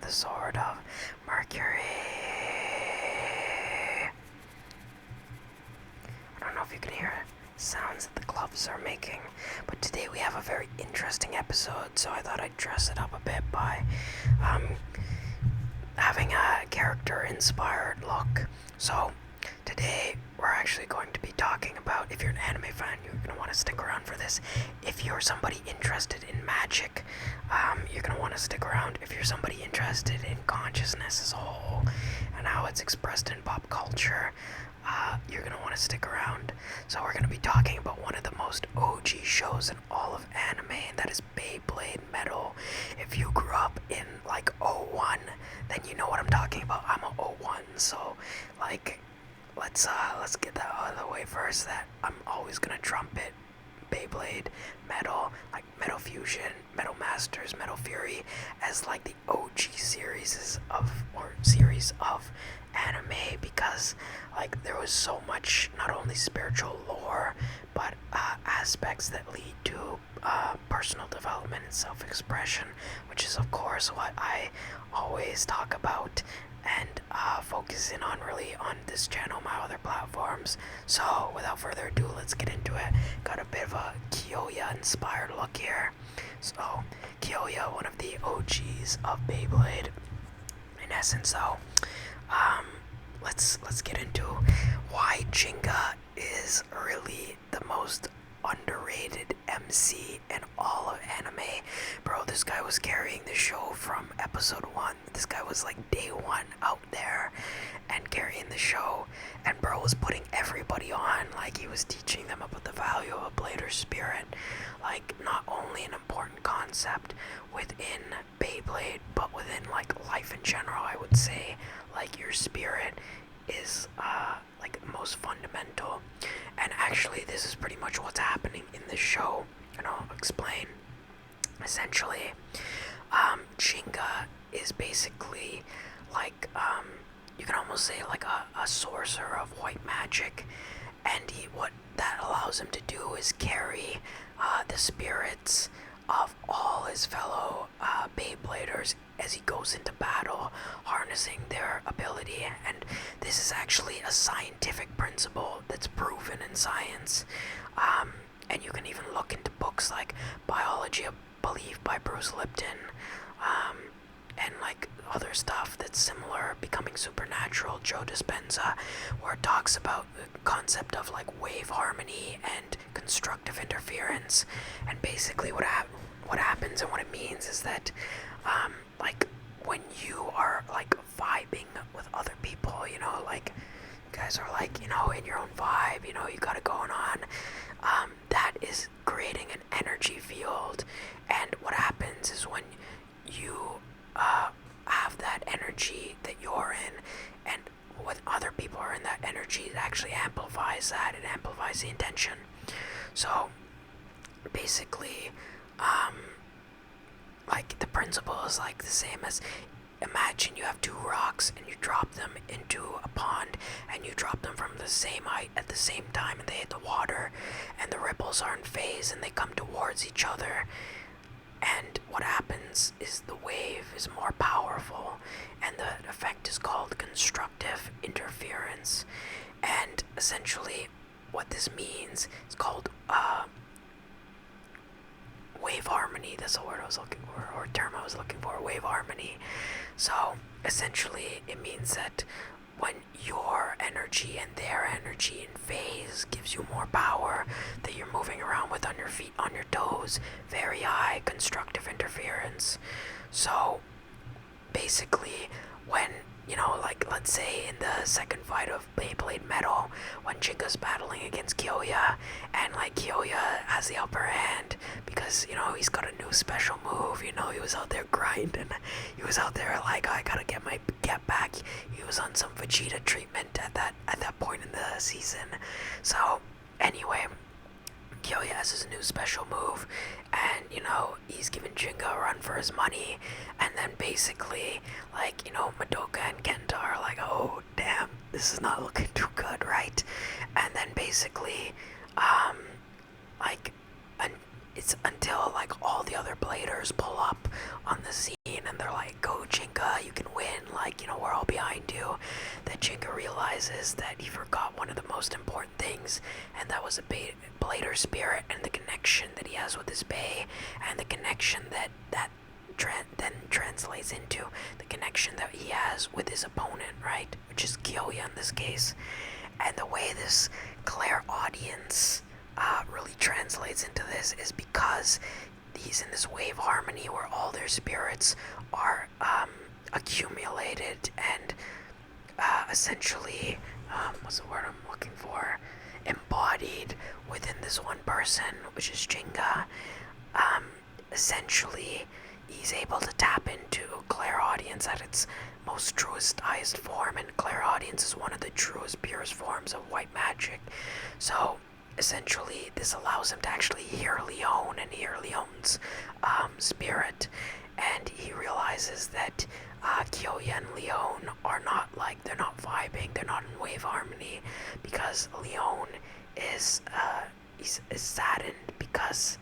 the Sword of Mercury. I don't know if you can hear sounds that the gloves are making, but today we have a very interesting episode, so I thought I'd dress it up a bit by having a character-inspired look. So today we're actually going to be talking about, if you're an anime fan, you're going to want to stick around for this. If you're somebody interested in magic, you're going to want to stick around. If you're somebody interested in consciousness as a whole and how it's expressed in pop culture, you're going to want to stick around. So we're going to be talking about one of the most OG shows in all of anime, and that is Beyblade Metal. If you grew up in like '01, then you know what I'm talking about. I'm a '01, so like let's get that out of the way first, that I'm always going to trumpet Beyblade Metal, like Metal Fusion, Metal Masters, Metal Fury, as like the OG series of anime, because like there was so much, not only spiritual lore, but aspects that lead to personal development and self-expression, which is of course what I always talk about and focus in on really on this channel, my other platforms. So without further ado, let's get into it. Got a bit of a Kyoya inspired look here. So Kyoya, one of the OGs of Beyblade. In essence though, let's get into why Gingka is really the most underrated MC in all of anime. Bro, this guy was carrying the show from episode 1. This guy was like day 1 out there and carrying the show, and bro was putting everybody on. Like, he was teaching them about the value of a blader spirit, like not only an important concept within Beyblade, but within like life in general. I would say like your spirit is like the most fundamental, and actually this is pretty much what's happening in the show, and I'll explain. Essentially, Gingka is basically like you can almost say like a sorcerer of White Magick, and what that allows him to do is carry the spirits of all his fellow Beybladers as he goes into battle, harnessing their ability. And this is actually a scientific principle that's proven in science, and you can even look into books like Biology of Belief by Bruce Lipton, and like other stuff that's similar, Becoming Supernatural, Joe Dispenza, where it talks about the concept of like wave harmony and constructive interference. And basically what happens and what it means is that like when you are like vibing with other people, you know, like you guys are like, you know, in your own vibe, you know, you got it going on, that is creating an energy field. And what happens is when you have that energy that you're in, and when other people are in that energy, it actually amplifies that. It amplifies the intention. So basically, like the principle is like the same as, imagine you have two rocks and you drop them into a pond, and you drop them from the same height at the same time, and they hit the water, and the ripples are in phase and they come towards each other. And what happens is the wave is more powerful, and the effect is called constructive interference. And essentially what this means is called wave harmony. That's the word I was looking for, or term I was looking for, wave harmony. So essentially it means that when your energy and their energy in phase gives you more power, that you're moving around with on your feet, on your toes, very high constructive interference. So basically when, you know, like let's say in the second fight of Beyblade Metal, when Gingka's battling against Kyoya, and like Kyoya has the upper hand because, you know, he's got a new special move, you know, he was out there grinding, he was out there like, I gotta get back. He was on some Vegeta treatment at that point in the season. So anyway, Kyoya has his new special move, and you know, he's giving Gingka a run for his money. And then basically, like, you know, Madoka and Kenta are like, oh damn, this is not looking too good, right? And then basically like, and it's until like all the other bladers pull up on the scene and they're like, go Gingka, realizes that he forgot one of the most important things, and that was a Blader spirit and the connection that he has with his Bey, and the connection that then translates into the connection that he has with his opponent, right? Which is Kyoya in this case. And the way this clairaudience really translates into this is because he's in this wave harmony where all their spirits are accumulated and essentially, what's the word I'm looking for? Embodied within this one person, which is Gingka. Essentially, he's able to tap into clairaudience at its most truest, highest form, and clairaudience is one of the truest, purest forms of white magic. So, essentially, this allows him to actually hear Leon and hear Leon's spirit, and he realizes that Kyoya and Leon are not they're not vibing, they're not in wave harmony, because Leon is saddened because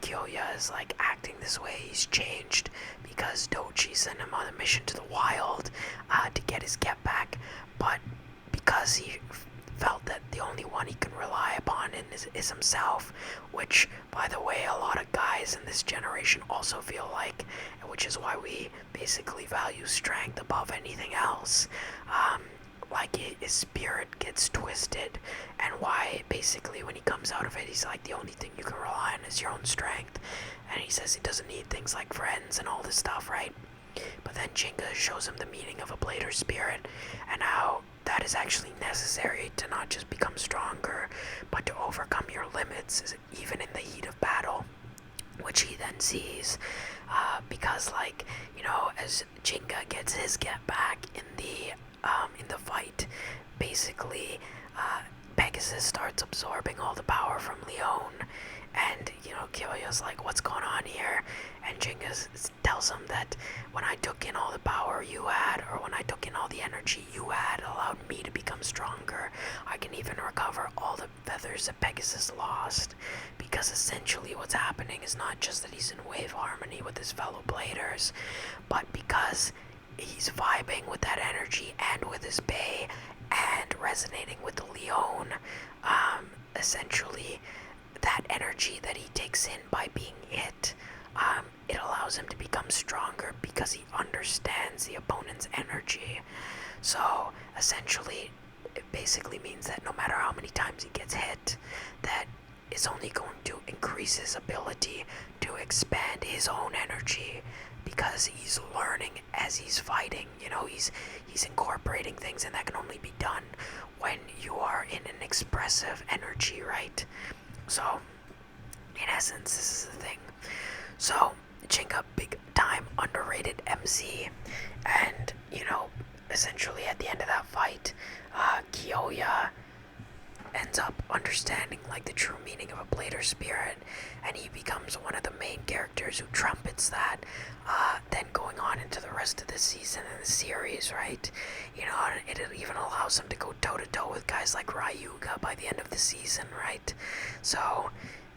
Kyoya is acting this way. He's changed because Dochi sent him on a mission to the wild to get his get back, but because he felt that the only one he can rely upon is himself, which, by the way, a lot of guys in this generation also feel like, which is why we basically value strength above anything else. His spirit gets twisted, and why basically when he comes out of it, he's like, the only thing you can rely on is your own strength, and he says he doesn't need things like friends and all this stuff, right? But then Gingka shows him the meaning of a Blader spirit, and how that is actually necessary to not just become stronger, but to overcome your limits, even in the heat of battle, which he then sees, because as Gingka gets his get back in the fight, basically, Pegasus starts absorbing all the power from Leon, and Kyoya's like, what's going on here? And Gingka tells him that when I took in all the power you had, or when I took in all the energy you had, it allowed me to become stronger. I can even recover all the feathers that Pegasus lost, because essentially what's happening is not just that he's in wave harmony with his fellow bladers, but because he's vibing with that energy and with his Bey and resonating with the Leon, essentially that energy that he takes in by being hit, it allows him to become stronger because he understands the opponent's energy. So essentially it basically means that no matter how many times he gets hit, that is only going to increase his ability to expand his own energy, because he's learning as he's fighting. He's incorporating things, and that can only be done when you are in an expressive energy, right? So, in essence, this is the thing. So, Gingka, big time underrated MC, and essentially at the end of that fight, Kyoya ends up understanding the true meaning of a Blader spirit, and he becomes one of the main characters who trumpets that, then going on into the rest of the season and the series, right? And it even allows him to go toe-to-toe with guys like Ryuga by the end of the season, right? So,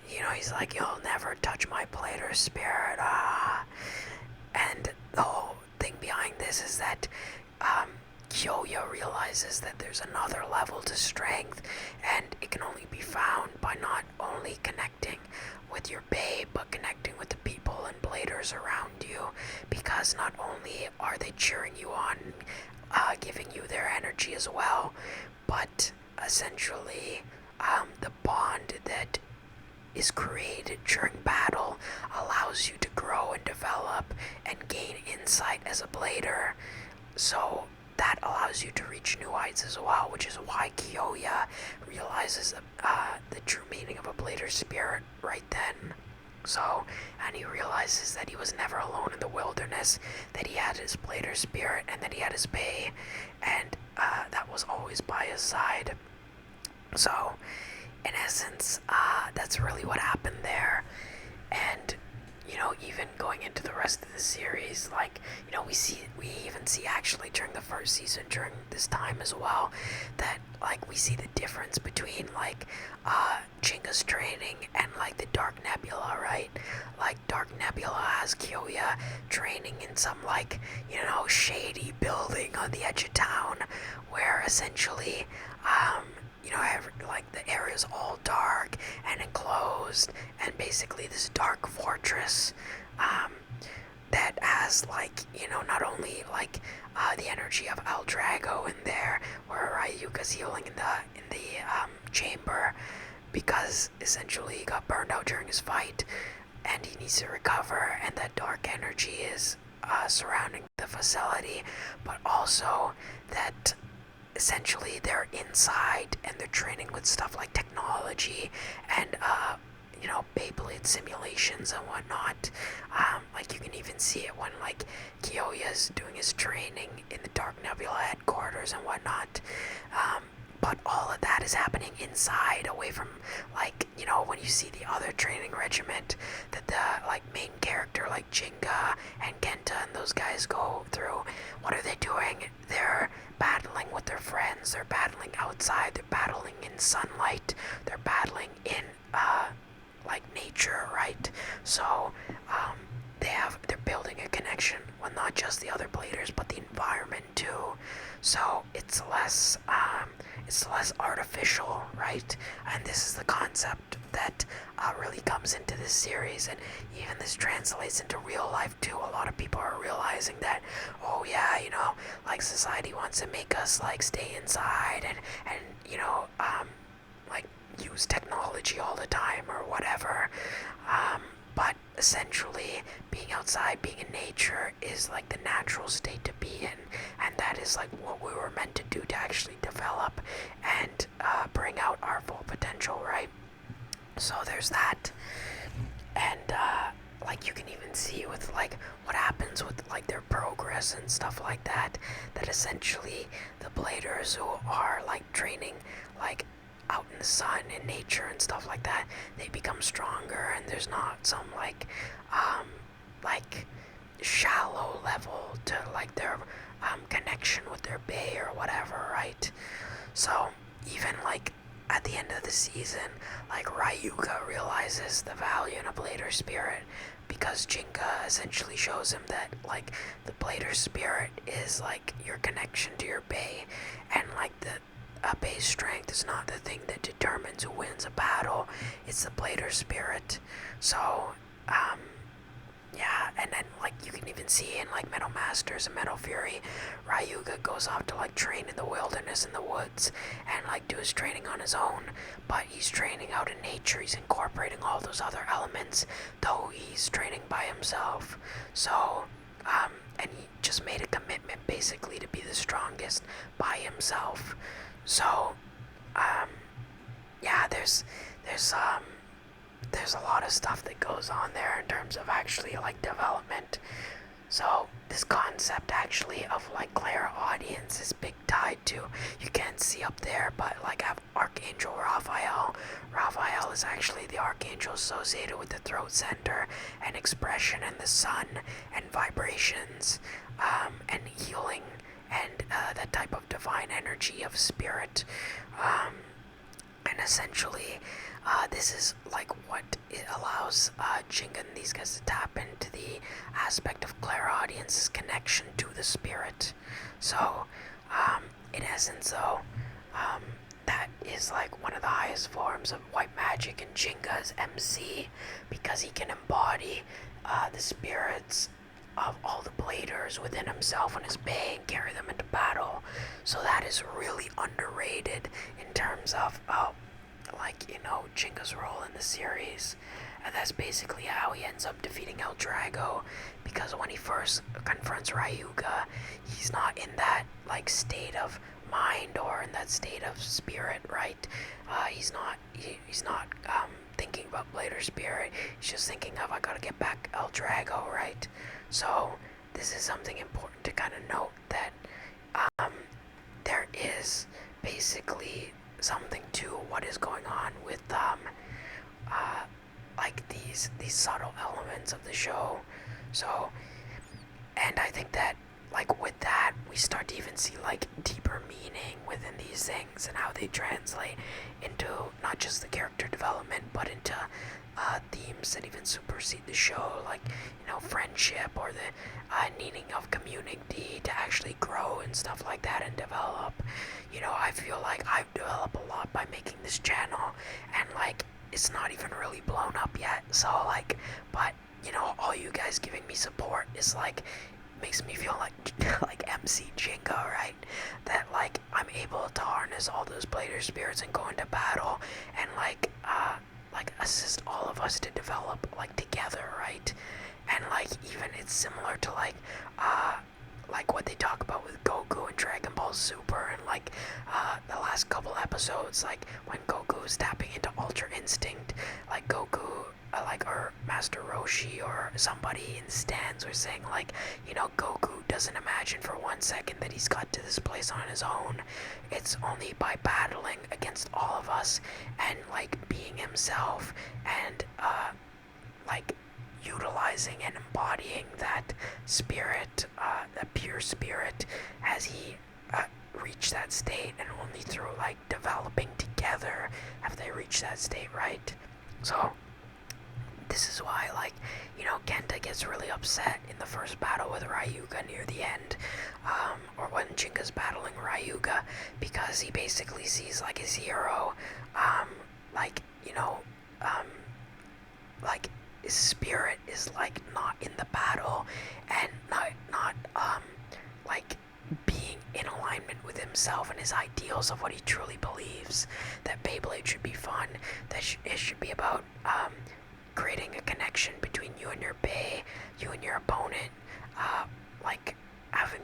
he's like, you'll never touch my Blader spirit, And the whole thing behind this is that, Kyoya realizes that there's another level to strength, and it can only be found by not only connecting with your Bey, but connecting with the people and bladers around you, because not only are they cheering you on, giving you their energy as well, but essentially the bond that is created during battle allows you to grow and develop and gain insight as a blader. So that allows you to reach new heights as well, which is why Kyoya realizes the true meaning of a blader spirit right then. So, and he realizes that he was never alone in the wilderness, that he had his blader spirit, and that he had his Bey, and that was always by his side. So, in essence, that's really what happened there. And, even going into the rest of the series, like, we even see actually during the first season, during this time as well, that, like, we see the difference between, like, Jinga's training and, like, the Dark Nebula, right? Like, Dark Nebula has Kyoya training in some, like, shady building on the edge of town, where essentially, like, the area is all dark and enclosed, and basically this dark fortress that has, like, not only, like, the energy of El Drago in there, where Ryuga's healing in the chamber, because essentially he got burned out during his fight, and he needs to recover, and that dark energy is surrounding the facility, but also that essentially they're inside and they're training with stuff like technology and Beyblade simulations and whatnot. Like, you can even see it when, like, Kyoya's doing his training in the Dark Nebula headquarters and whatnot. But all of that is happening inside, away from, like, when you see the other training regiment that the, like, main character, like Jinga and Kenta and those guys go through. What are they doing? They're battling with their friends. They're battling outside. They're battling in sunlight. They're battling in, like, nature, right? So, they're building a connection with not just the other players, but the environment too. So it's less artificial, right? And this is the concept that really comes into this series, and even this translates into real life too. A lot of people are realizing that, oh yeah, like, society wants to make us, like, stay inside and like, use technology all the time or whatever. But essentially, being outside, being in nature is, like, the natural state to be in, and that is, like, what we were meant to do to actually develop and bring out our full potential, right? So there's that. And like, you can even see with, like, what happens with, like, their progress and stuff like that, that essentially the bladers who are, like, training, like, out in the sun and nature and stuff like that, they become stronger, and there's not some, like, shallow level to, like, their connection with their bay or whatever, right? So even, like, at the end of the season, like, Ryuga realizes the value in a blader spirit, because Jinga essentially shows him that, like, the blader spirit is, like, your connection to your bay, and, like, a bay's strength is not the thing that determines who wins a battle. It's the blader spirit. So, yeah, and then, like, you can even see in, like, Metal Masters and Metal Fury, Ryuga goes off to, like, train in the wilderness in the woods and, like, do his training on his own, but he's training out in nature. He's incorporating all those other elements, though he's training by himself. So, and he just made a commitment basically to be the strongest by himself. So, yeah, there's a lot of stuff that goes on there in terms of actually, like, development. So this concept actually of, like, clairaudience is big tied to, you can't see up there, but, like, I have Archangel Raphael. Raphael is actually the archangel associated with the throat center and expression and the sun and vibrations, and healing and that type of divine energy of spirit. And essentially, this is, like, what it allows Jinga and these guys to tap into the aspect of clairaudience's connection to the spirit. So, in essence, though, that is, like, one of the highest forms of White Magick and Jinga's MC, because he can embody the spirits of all the bladers within himself and his bay and carry them into battle. So that is really underrated in terms of, like, Jinga's role in the series. And that's basically how he ends up defeating El Drago, because when he first confronts Ryuga, he's not in that, like, state of mind or in that state of spirit, right? He's not thinking about blader spirit. He's just thinking of, I gotta get back El Drago, right? So this is something important to kind of note, that there is basically something to what is going on with like these subtle elements of the show. So, and I think that like with that we start to even see like deeper meaning within these things and how they translate into not just the character development but into themes that even supersede the show, like friendship or the needing of community to actually grow and stuff like that and develop. I feel like I've developed a lot by making this channel, and like it's not even really blown up yet. So like, but all you guys giving me support is like makes me feel like like MC Gingka, right? That like I'm able to harness all those blader spirits and go into battle and like assist all of us to develop like together, right? And like even it's similar to like what they talk about with Goku and Dragon Ball Super and like the last couple episodes, like when Goku is tapping into Ultra Instinct, like Goku or Master Roshi or somebody in stands were saying like, Goku doesn't imagine for 1 second that he's got to this place on his own. It's only by battling against all of us and like being himself and like utilizing and embodying that spirit, that pure spirit, as he reached that state, and only through like developing together have they reached that state, right? So this is why, like, Kenta gets really upset in the first battle with Ryuga near the end, or when Jinka's battling Ryuga, because he basically sees, like, his hero, like, his spirit is, like, not in the battle, and not like, being in alignment with himself and his ideals of what he truly believes, that Beyblade should be fun, that it should be about, creating a connection between you and your Bey, you and your opponent, like having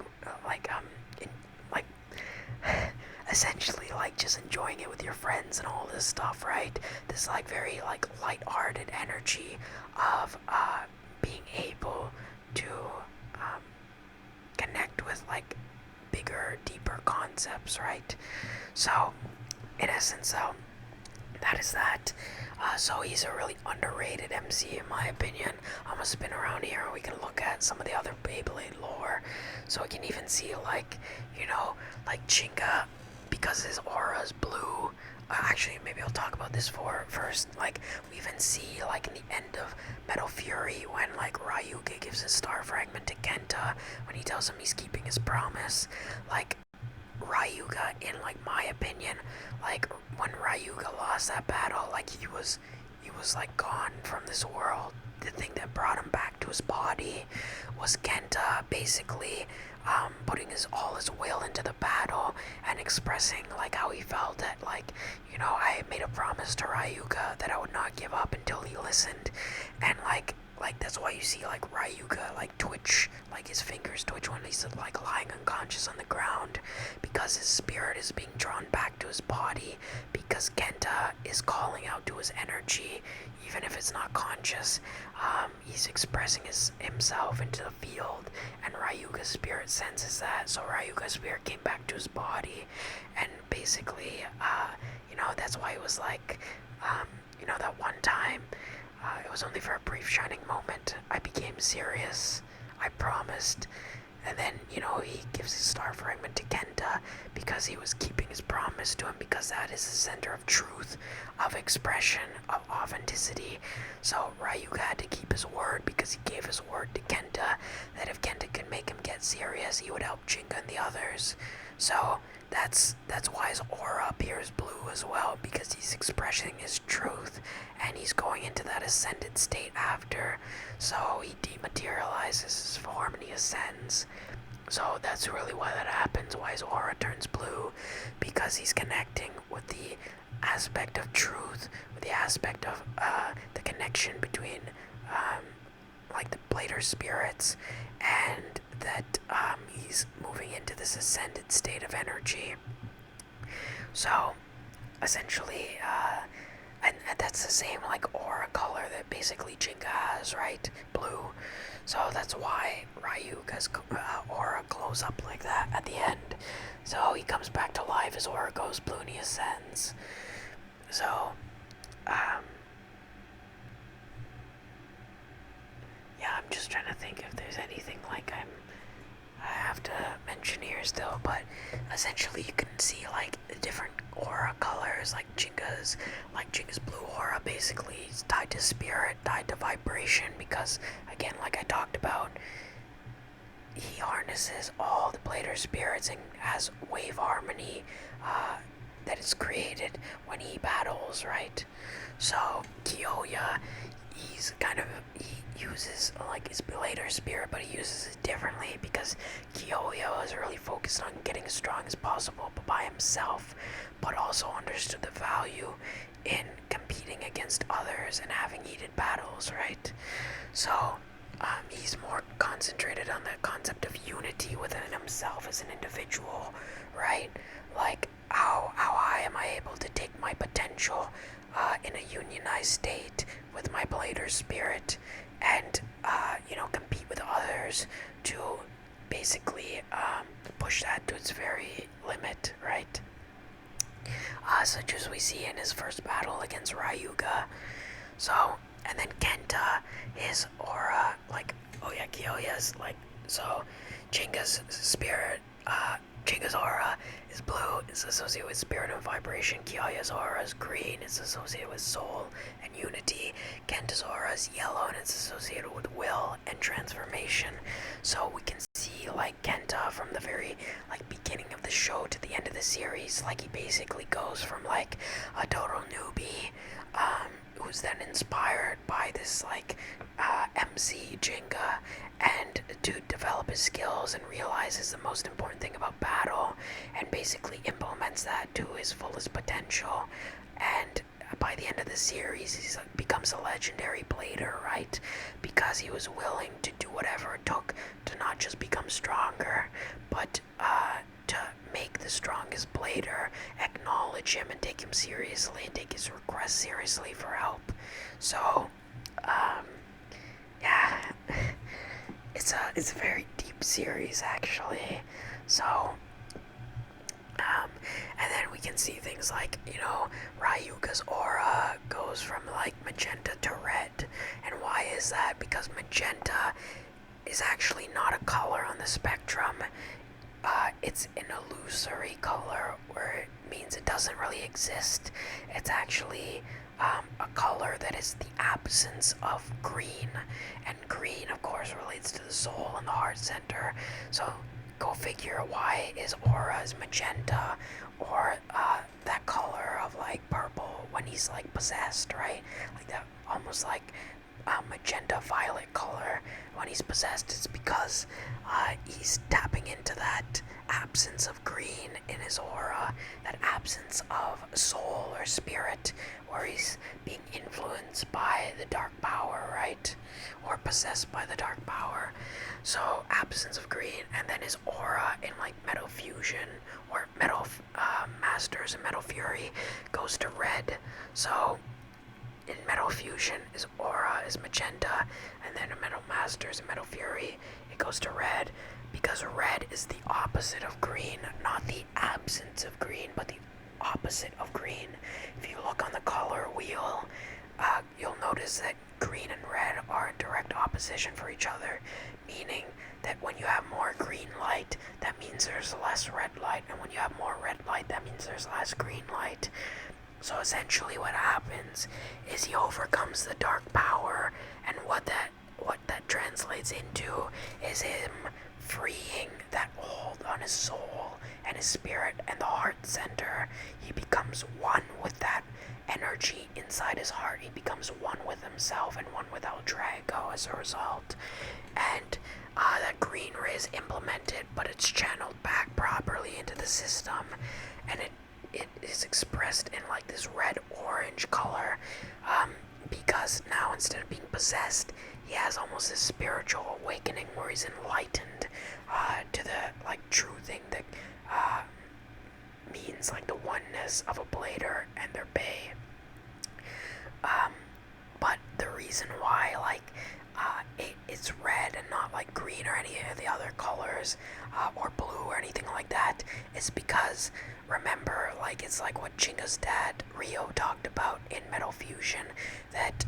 essentially like just enjoying it with your friends and all this stuff, right? This like very like light-hearted energy of being able to connect with like bigger, deeper concepts, right? So in essence, that is that. So he's a really underrated MC in my opinion. I'm gonna spin around here and we can look at some of the other Beyblade lore. So we can even see like, like Gingka, because his aura is blue. Actually, maybe I'll talk about this first. Like, we even see like in the end of Metal Fury when like Ryuga gives his star fragment to Kenta when he tells him he's keeping his promise. Like, Ryuga, in like my opinion, like when Ryuga lost that battle, like he was like gone from this world. The thing that brought him back to his body was Kenta basically putting all his will into the battle and expressing like how he felt that like, I made a promise to Ryuga that I would not give up until he listened, and like that's why you see like Ryuga like twitch, like his fingers twitch when he's like lying unconscious on the ground, because his spirit is being drawn back to his body, because Kenta is calling out to his energy even if it's not conscious. He's expressing himself into the field, and Ryuga's spirit senses that, so Ryuga's spirit came back to his body, and basically that's why it was like that one time, it was only for a brief shining moment, I became serious, I promised. And then, he gives his star fragment to Kenta because he was keeping his promise to him, because that is the center of truth, of expression, of authenticity. So Ryuga had to keep his word because he gave his word to Kenta that if Kenta could make him get serious, he would help Gingka and the others. So that's why his aura appears blue as well, because he's expressing his truth and he's going into that ascended state after. So he dematerializes his form and he ascends. So that's really why that happens, why his aura turns blue, because he's connecting with the aspect of truth, with the aspect of the connection between like the blader spirits, and that he's moving into this ascended state of energy. So essentially, and that's the same like aura color that basically Gingka has, right? Blue. So that's why Ryuga's aura glows up like that at the end. So he comes back to life, his aura goes blue, and he ascends. So just trying to think if there's anything like I have to mention here still, but essentially you can see like the different aura colors, like Ginka's blue aura basically is tied to spirit, tied to vibration, because again, like I talked about, he harnesses all the Blader spirits and has wave harmony that is created when he battles, right? So Kyoya, he uses like his Blader spirit, but he uses it differently because Kyoya is really focused on getting as strong as possible, but by himself, but also understood the value in competing against others and having heated battles, right? So he's more concentrated on the concept of unity within himself as an individual, right? Like, how high am I able to take my potential in a unionized state with my Blader spirit and, compete with others to basically push that to its very limit, right? Such as we see in his first battle against Ryuga. So, and then Kenta, his aura, Kyoya's, Jinga's spirit, Jinga's aura is blue, it's associated with spirit and vibration. Kyoya's aura is green, it's associated with soul and unity. Kenta's aura is yellow, and it's associated with will and transformation. So we can see, Kenta from the very, beginning of the show to the end of the series, he basically goes from, a total newbie, who's then inspired by this MC Jinga and to develop his skills and realizes the most important thing about battle and basically implements that to his fullest potential. And by the end of the series, he becomes a legendary blader, right? Because he was willing to do whatever it took to not just become stronger, but to make the strongest blader acknowledge him and take him seriously and take his requests seriously for help. So, yeah, it's a very deep series actually. So, and then we can see things like, Ryuga's aura goes from magenta to red. And why is that? Because magenta is actually not a color on the spectrum. It's an illusory color, where it means it doesn't really exist. It's actually a color that is the absence of green, and green of course relates to the soul and the heart center. So go figure why his aura is magenta, or that color of purple when he's possessed, right? That almost magenta violet color when he's possessed. It's because he's tapping into that absence of green in his aura, that absence of soul or spirit, where he's being influenced by the dark power, right? Or possessed by the dark power. So absence of green, and then his aura in Metal Fusion or Metal Masters and Metal Fury goes to red. So in Metal Fusion, his aura is magenta, and then in Metal Masters and Metal Fury, it goes to red, because red is the opposite of green, not the absence of green, but the opposite of green. If you look on the color wheel, you'll notice that green and red are in direct opposition for each other, meaning that when you have more green light, that means there's less red light, and when you have more red light, that means there's less green light. So essentially what happens is he overcomes the dark power, and what that translates into is him freeing that hold on his soul and his spirit and the heart center. He becomes one with that energy inside his heart. He becomes one with himself and one with El Drago as a result. And that green ray is implemented, but it's channeled back properly into the system, and it is expressed in this red-orange color, because now instead of being possessed, he has almost a spiritual awakening where he's enlightened to the true thing that means the oneness of a blader and their bay. But the reason why it's red and not green or any of the other colors, or blue or anything like that, is because, remember, it's what Jinga's dad Rio talked about in Metal Fusion, that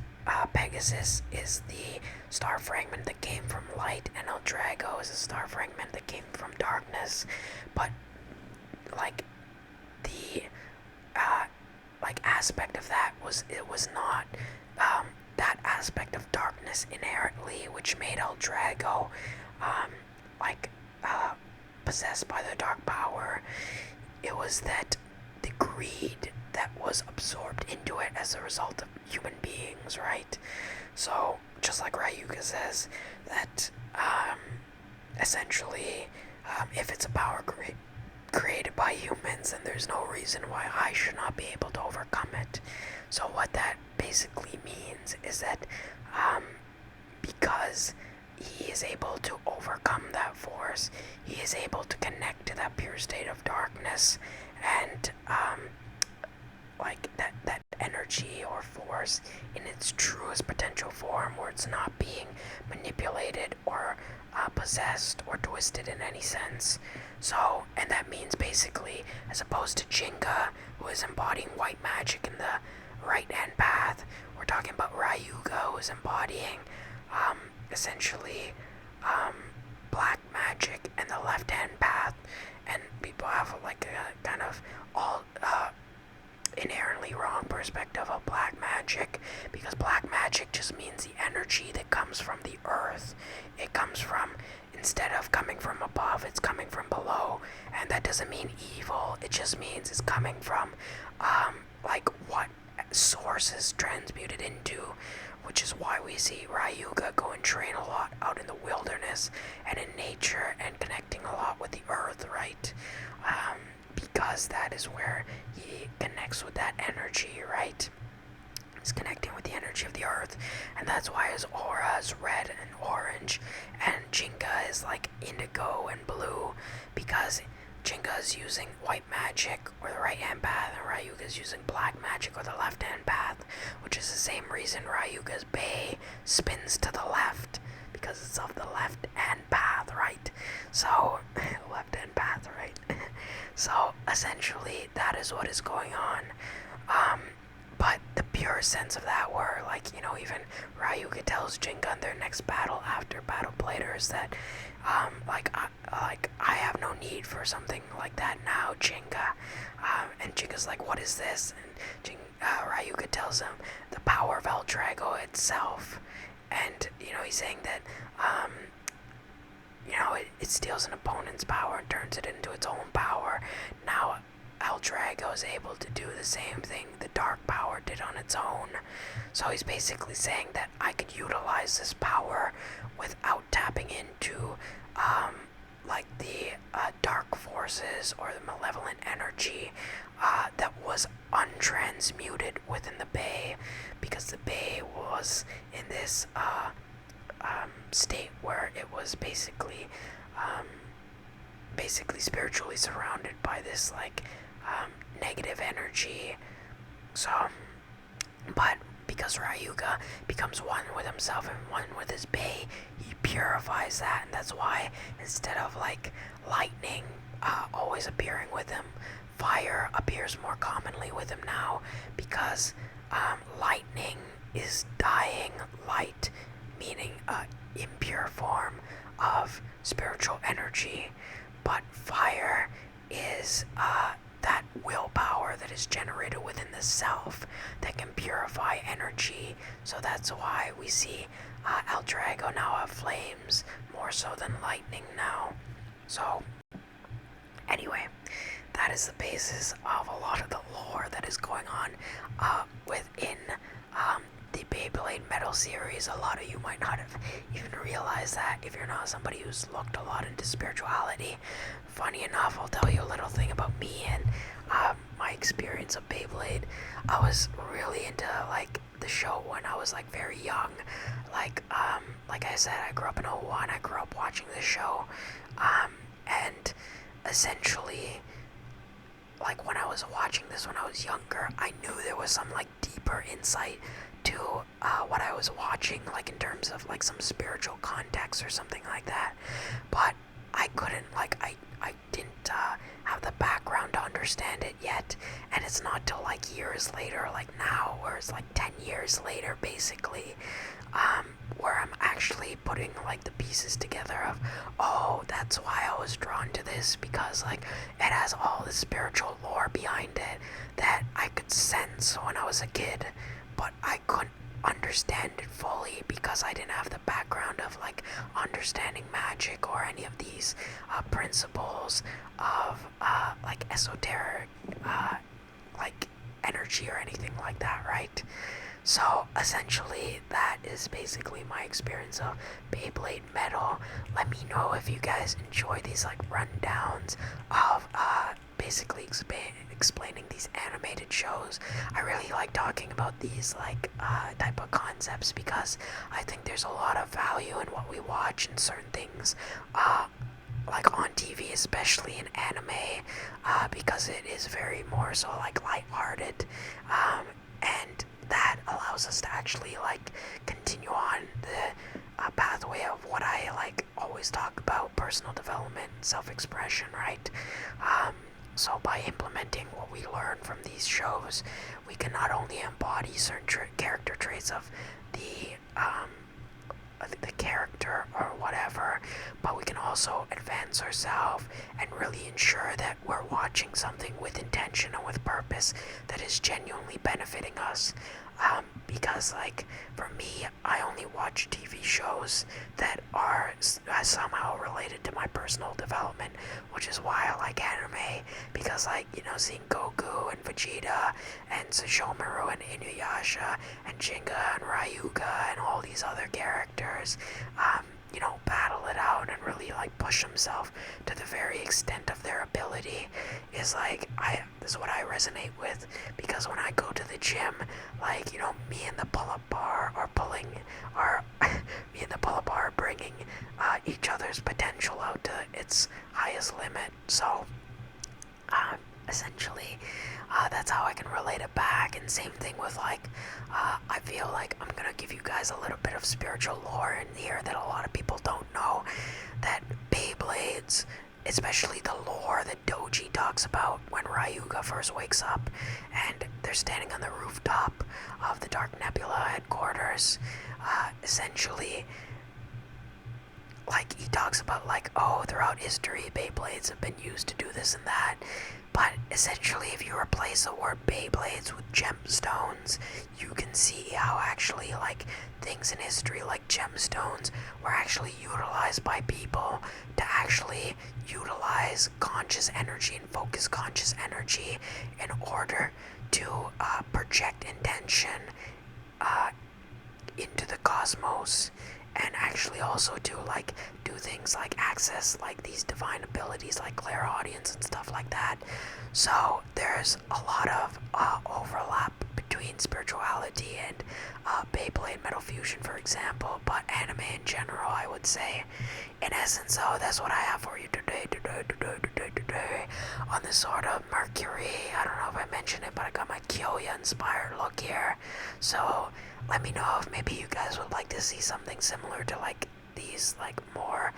Pegasus is the star fragment that came from light, and El Drago is a star fragment that came from darkness. But like the aspect of that was it was not that aspect of darkness inherently, which made El Drago like possessed by the dark power. It was that the greed that was absorbed into it as a result of human beings, right? So, just like Ryuga says, that essentially, if it's a power created by humans, then there's no reason why I should not be able to overcome it. So, what that basically means is that because he is able to overcome that force, he is able to connect to that pure state of darkness, and like that energy or force in its truest potential form, where it's not being manipulated or possessed or twisted in any sense. So, and that means basically, as opposed to Gingka, who is embodying white magic in the right hand path, we're talking about Ryuga, who is embodying essentially black magic in the left hand path. And people have like a kind of all inherently wrong perspective of black magic, because black magic just means the energy that comes from the earth. It comes from, instead of coming from above, it's coming from below, and that doesn't mean evil. It just means it's coming from like what source is transmuted into, which is why we see Ryuga go and train a lot out in the wilderness and in nature and connecting a lot with the earth, right? Because that is where he connects with that energy, right? He's connecting with the energy of the earth, and that's why his aura is red and orange, and Gingka is like indigo and blue, because Gingka is using white magic or the right hand path, and Ryuga is using black magic or the left hand path, which is the same reason Ryuga's Bey spins to the left, because it's of the left hand path, right? So, left hand path, right? So, essentially, that is what is going on. But the pure sense of that, where, like, you know, even Ryuga tells Gingka in their next battle after Battle Bladers that, I have no need for something like that now, Gingka. And Ginka's like, what is this? And Ryuga tells him the power of El Drago itself. And, you know, he's saying that, you know, it steals an opponent's power and turns it into its own power. Now, El Drago is able to do the same thing the dark power did on its own. So he's basically saying that I could utilize this power without tapping into, like the dark forces or the malevolent energy that was untransmuted within the Bey, because the Bey was in this state where it was basically spiritually surrounded by this like negative energy. So, but because Ryuga becomes one with himself and one with his Bey, he purifies that, and that's why instead of like lightning always appearing with him, fire appears more commonly with him now, because lightning is dying light, meaning impure form of spiritual energy, but fire is that willpower that is generated within the self that can purify energy. So that's why we see El Drago now have flames more so than lightning now. So anyway, that is the basis of a lot of the lore that is going on within the Beyblade Metal series. A lot of you might not have even realized that if you're not somebody who's looked a lot into spirituality. Funny enough, I'll tell you a little thing about me and my experience of Beyblade. I was really into like the show when I was like very young. Like I said, I grew up in '01. I grew up watching the show, and essentially, like when I was watching this when I was younger, I knew there was some like deeper insight to what I was watching, like in terms of like some spiritual context or something like that. But I couldn't, like I didn't have the background to understand understand it yet, and it's not till like years later, like now, where it's like 10 years later basically, where I'm actually putting like the pieces together of, oh, that's why I was drawn to this, because like it has all the spiritual lore behind it that I could sense when I was a kid, but I couldn't understand it fully because I didn't have the background of like understanding magic or any of these principles of like esoteric like energy or anything like that, right? So essentially that is basically my experience of Beyblade Metal. Let me know if you guys enjoy these like rundowns of basically explaining these animated shows. I really like talking about these like type of concepts because I think there's a lot of value in what we watch and certain things like on TV, especially in anime, because it is very more so like lighthearted, and that allows us to actually like continue on the pathway of what I like always talk about: personal development, self-expression, right? So by implementing what we learn from these shows, we can not only embody certain character traits of the character or whatever, but we can also advance ourselves and really ensure that we're watching something with intention and with purpose that is genuinely benefiting us. Because like for me, I only watch TV shows that are somehow related to my personal development, which is why I like anime, because like, you know, seeing Goku and Vegeta and Sesshomaru and Inuyasha and Gingka and Ryuga and all these other characters, you know, battle it out and really like push themselves to the very extent of their ability is like, this is what I resonate with, because when I go to the gym, like, you know, me and the pull-up bar are bringing each other's potential out to its highest limit. So essentially that's how I can relate it back. And same thing with like I feel like I'm gonna give you guys a little bit of spiritual lore in here that a lot of people don't know, that Beyblades, especially the lore that Doji talks about when Ryuga first wakes up and they're standing on the rooftop of the Dark Nebula headquarters, essentially like he talks about like, oh, throughout history Beyblades have been used to do this and that, but essentially if you replace the word Beyblades with gemstones, you can see how actually like things in history like gemstones were actually utilized by people to actually utilize conscious energy and focus conscious energy in order to project intention into the cosmos, and actually also to like do things like access like these divine abilities like clairaudience and stuff like that. So there's a lot of overlap between spirituality and Beyblade Metal Fusion, for example, but anime in general, I would say. In essence, so that's what I have for you today, on this sort of Mercury. I don't know if I mentioned it, but I got my Kyoya inspired look here. So let me know if maybe you guys would like to see something similar to like these like more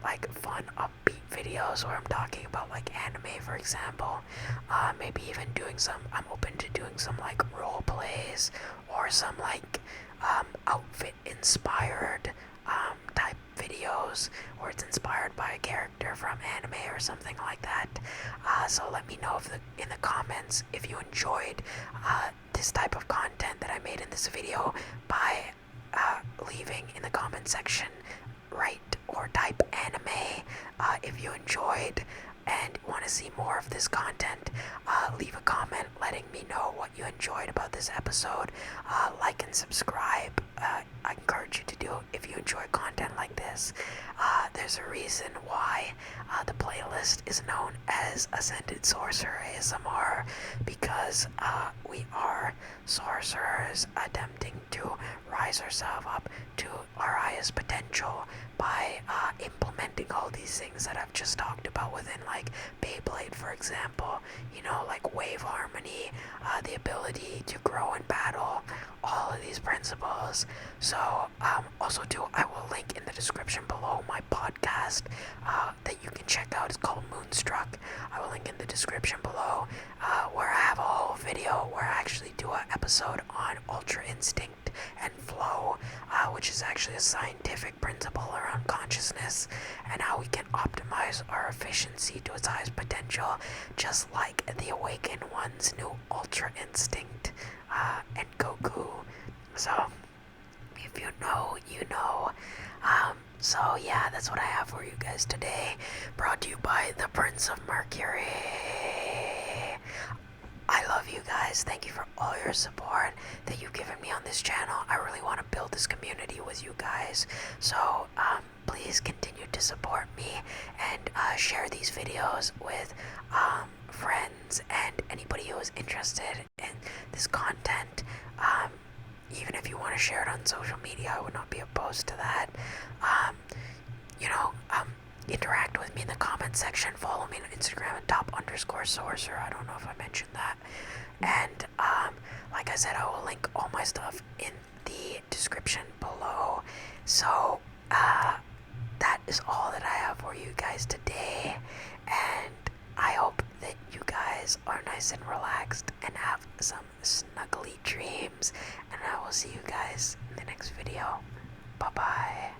like fun upbeat videos where I'm talking about like anime, for example. Maybe even doing some, I'm open to doing some like role plays or some like outfit inspired type videos where it's inspired by a character from anime or something like that. So let me know if in the comments if you enjoyed this type of content that I made in this video by leaving in the comment section, write or type anime if you enjoyed and want to see more of this content. Leave a comment letting me know what you enjoyed about this episode. Like and subscribe. I encourage you to do if you enjoy content like this. There's a reason why the playlist is known as Ascended Sorcerer ASMR, because we are sorcerers attempting to rise ourselves up to our highest potential by implementing all these things that I've just talked about within like Beyblade, for example, you know, like wave harmony, the ability to grow in battle, all of these principles. So also too, I will link in the description below my podcast that you can check out. It's called Moonstruck. I will link in the description below, where I have a whole video where I actually do an episode on Ultra Instinct and Flow, which is actually a scientific principle around consciousness and how we can optimize our efficiency to its highest potential, just like the Awakened One's new Ultra Instinct and Goku. So, if you know, you know. So yeah, that's what I have for you guys today. Brought to you by the Prince of Mercury. I love you guys. Thank you for all your support that you've given me on this channel. I really want to build this community with you guys. So please continue to support me and share these videos with friends and anybody who is interested in this content. Even if you want to share it on social media, I would not be opposed to that. Interact with me in the comment section. Follow me on Instagram at @top_sorcerer. I don't know if I mentioned that. And like I said, I will link all my stuff in the description below. So that is all that I have for you guys today. And I hope that you guys are nice and relaxed and have some snuggly dreams. And I will see you guys in the next video. Bye bye.